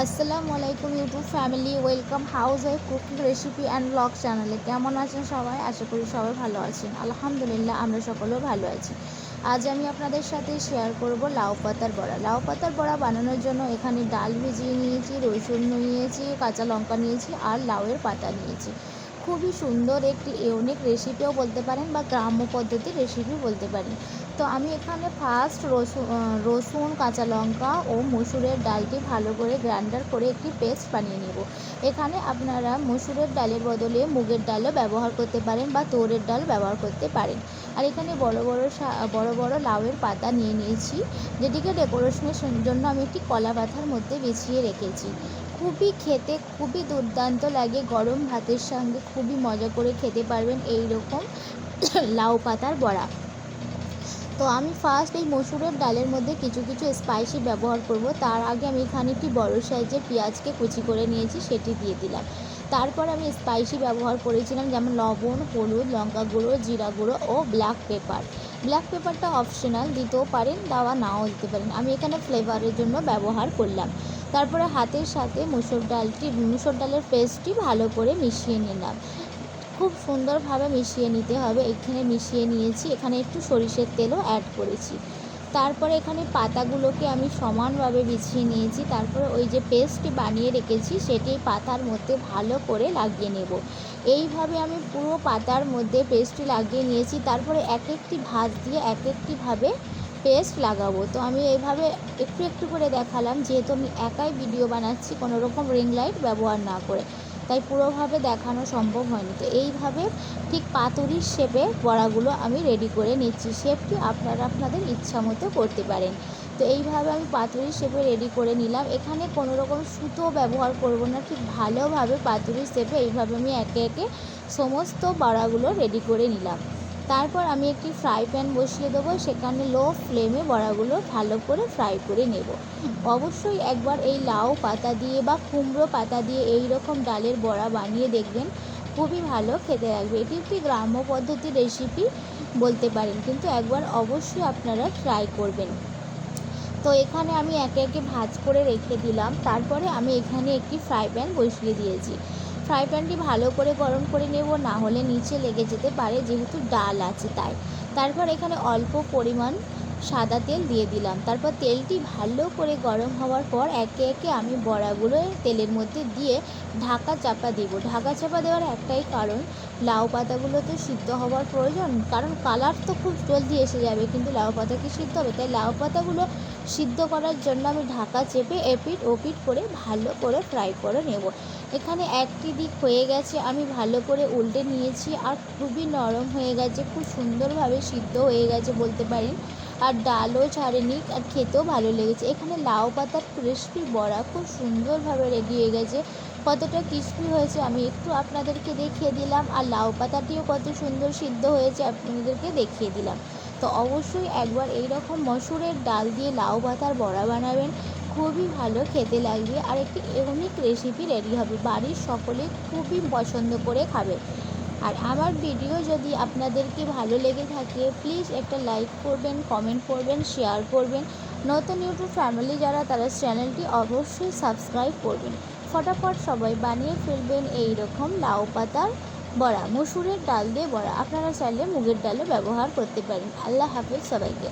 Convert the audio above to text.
আসসালামু আলাইকুম YouTube family, welcome house wife cooking recipe and blog চ্যানেলে। কেমন আছেন সবাই? আশা করি সবাই ভালো আছেন। আলহামদুলিল্লাহ, আমরা সকলেও ভালো আছি। আজ আমি আপনাদের সাথে শেয়ার করব লাউ পাতার বড়া। লাউ পাতার বড়া বানানোর জন্য এখানে ডাল ভিজিয়ে নিয়েছি, রসুন নিয়েছি, কাঁচা লঙ্কা নিয়েছি আর লাউয়ের পাতা নিয়েছি। খুবই সুন্দর একটি ইউনিক রেসিপিও বলতে পারেন বা গ্রাম্য পদ্ধতির রেসিপি বলতে পারেন। তো আমি এখানে ফার্স্ট রসুন, কাঁচা লঙ্কা ও মসুরের ডালটি ভালো করে গ্রাইন্ডার করে একটি পেস্ট বানিয়ে নেব। এখানে আপনারা মসুরের ডালের বদলে মুগের ডালও ব্যবহার করতে পারেন বা তোরের ডাল ব্যবহার করতে পারেন। আর এখানে বড় বড় লাউয়ের পাতা নিয়ে নিয়েছি, যেটিকে ডেকোরেশনের জন্য আমি একটি কলা পাতার মধ্যে বিছিয়ে রেখেছি। খেতে খুবই দুর্দান্ত লাগে, গরম ভাতের সঙ্গে খুবই মজা করে খেতে পারবেন এই রকম লাউ পাতার বড়া। তো আমি ফার্স্ট এই মসুরের ডালের মধ্যে কিছু স্পাইসি ব্যবহার করব। তার আগে আমি এখানে একটি বড় সাইজের পেঁয়াজকে কুচি করে নিয়েছি, সেটি দিয়ে দিলাম। তারপর আমি স্পাইসি ব্যবহার করেছিলাম, যেমন লবণ, হলুদ, লঙ্কা গুঁড়ো, জিরা গুঁড়ো ও ব্ল্যাক পেপার। ব্ল্যাক পেপারটা অপশনাল, দিতেও পারেন দেওয়া নাও দিতে পারেন, আমি এখানে ফ্লেভারের জন্য ব্যবহার করলাম। তারপরে হাতের সাথে মুসুর ডালের পেস্টটি ভালো করে মিশিয়ে নিলাম। খুব সুন্দরভাবে মিশিয়ে নিতে হবে। এখানে মিশিয়ে নিয়েছি, এখানে একটু সরিষার তেলও অ্যাড করেছি। তারপরে এখানে পাতাগুলোকে আমি সমানভাবে বিছিয়ে নিয়েছি। তারপরে ওই যে পেস্টটি বানিয়ে রেখেছি সেটি পাতার মধ্যে ভালো করে লাগিয়ে নেব। এইভাবে আমি পুরো পাতার মধ্যে পেস্টটি লাগিয়ে নিয়েছি। তারপরে এক একটি ভাঁজ দিয়ে এক একটিভাবে পেস্ট লাগাবো। তো আমি এইভাবে একটু একটু করে দেখালাম, যেহেতু আমি একাই ভিডিও বানাচ্ছি, কোনো রকম রিং লাইট ব্যবহার না করে, তাই পুরোভাবে দেখানো সম্ভব হয়নি। তো এইভাবে ঠিক পাতুরির শেপে বড়াগুলো আমি রেডি করে নিচ্ছি। শেপটি আপনারা আপনাদের ইচ্ছা মতো করতে পারেন। তো এইভাবে আমি পাতুরির শেপে রেডি করে নিলাম। এখানে কোনো রকম সুতো ব্যবহার করব না, ঠিক ভালোভাবে পাতুরির শেপে এইভাবে আমি একে একে সমস্ত বড়াগুলো রেডি করে নিলাম। তারপর আমি একটি ফ্রাই প্যান বসিয়ে দেবো, সেখানে লো ফ্লেমে বড়াগুলো ভালো করে ফ্রাই করে নেব। অবশ্যই একবার এই লাউ পাতা দিয়ে বা কুমড়ো পাতা দিয়ে এই রকম ডালের বড়া বানিয়ে দেখবেন, খুবই ভালো খেতে লাগবে। এটি একটি গ্রাম্য পদ্ধতির রেসিপি বলতে পারেন, কিন্তু একবার অবশ্যই আপনারা ট্রাই করবেন। তো এখানে আমি একে একে ভাজ করে রেখে দিলাম। তারপরে আমি এখানে একটি ফ্রাই প্যান বসিয়ে দিয়েছি। ফ্রাই প্যানটি ভালো করে গরম করে নেব, না হলে নিচে লেগে যেতে পারে, যেহেতু ডাল আছে তাই। তারপর এখানে অল্প পরিমাণ সাদা তেল দিয়ে দিলাম। তারপর তেলটি ভালো করে গরম হওয়ার পর একে একে আমি বড়াগুলো তেলের মধ্যে দিয়ে ঢাকা চাপা দেব। ঢাকা চাপা দেওয়ার একটাই কারণ, লাউ পাতাগুলো তো সিদ্ধ হওয়ার প্রয়োজন, কারণ কালার তো খুব জলদি এসে যাবে, কিন্তু লাউ পাতা কি সিদ্ধ হবে? তাই লাউ পাতাগুলো সিদ্ধ করার জন্য আমি ঢাকা চেপে এপিট ওপিট করে ভালো করে ফ্রাই করে নেব। এখানে একটি দিক হয়ে গেছে, আমি ভালো করে উল্টে নিয়েছি, আর খুবই নরম হয়ে গেছে, খুব সুন্দরভাবে সিদ্ধ হয়ে গেছে বলতে পারেন। আর ডালও ছাড়েনি, আর খেতেও ভালো লেগেছে। এখানে লাউ পাতার ক্রিসপি বড়া খুব সুন্দরভাবে রেডি হয়ে গেছে। কতটা ক্রিসপি হয়েছে আমি একটু আপনাদেরকে দেখিয়ে দিলাম, আর লাউ পাতাটিও কত সুন্দর সিদ্ধ হয়েছে আপনাদেরকে দেখিয়ে দিলাম। তো অবশ্যই একবার এই রকম মসুরের ডাল দিয়ে লাউ পাতার বড়া বানাবেন, খুবই ভালো খেতে লাগবে, আর একটি ইউনিক রেসিপি রেডি হবে। বাড়ির সকলে খুবই পছন্দ করে খাবে। আর আমার ভিডিও যদি আপনাদেরকে ভালো লেগে থাকে, প্লিজ একটা লাইক করবেন, কমেন্ট করবেন, শেয়ার করবেন। নতুন ইউটিউব ফ্যামিলি যারা, তারা চ্যানেলটি অবশ্যই সাবস্ক্রাইব করবেন। ফটাফট সবাই বানিয়ে ফেলবেন এই রকম লাউ পাতার বড়া, মসুরের ডাল দিয়ে বড়া। আপনারা চাইলে মুগের ডালও ব্যবহার করতে পারেন। আল্লাহ হাফেজ সবাইকে।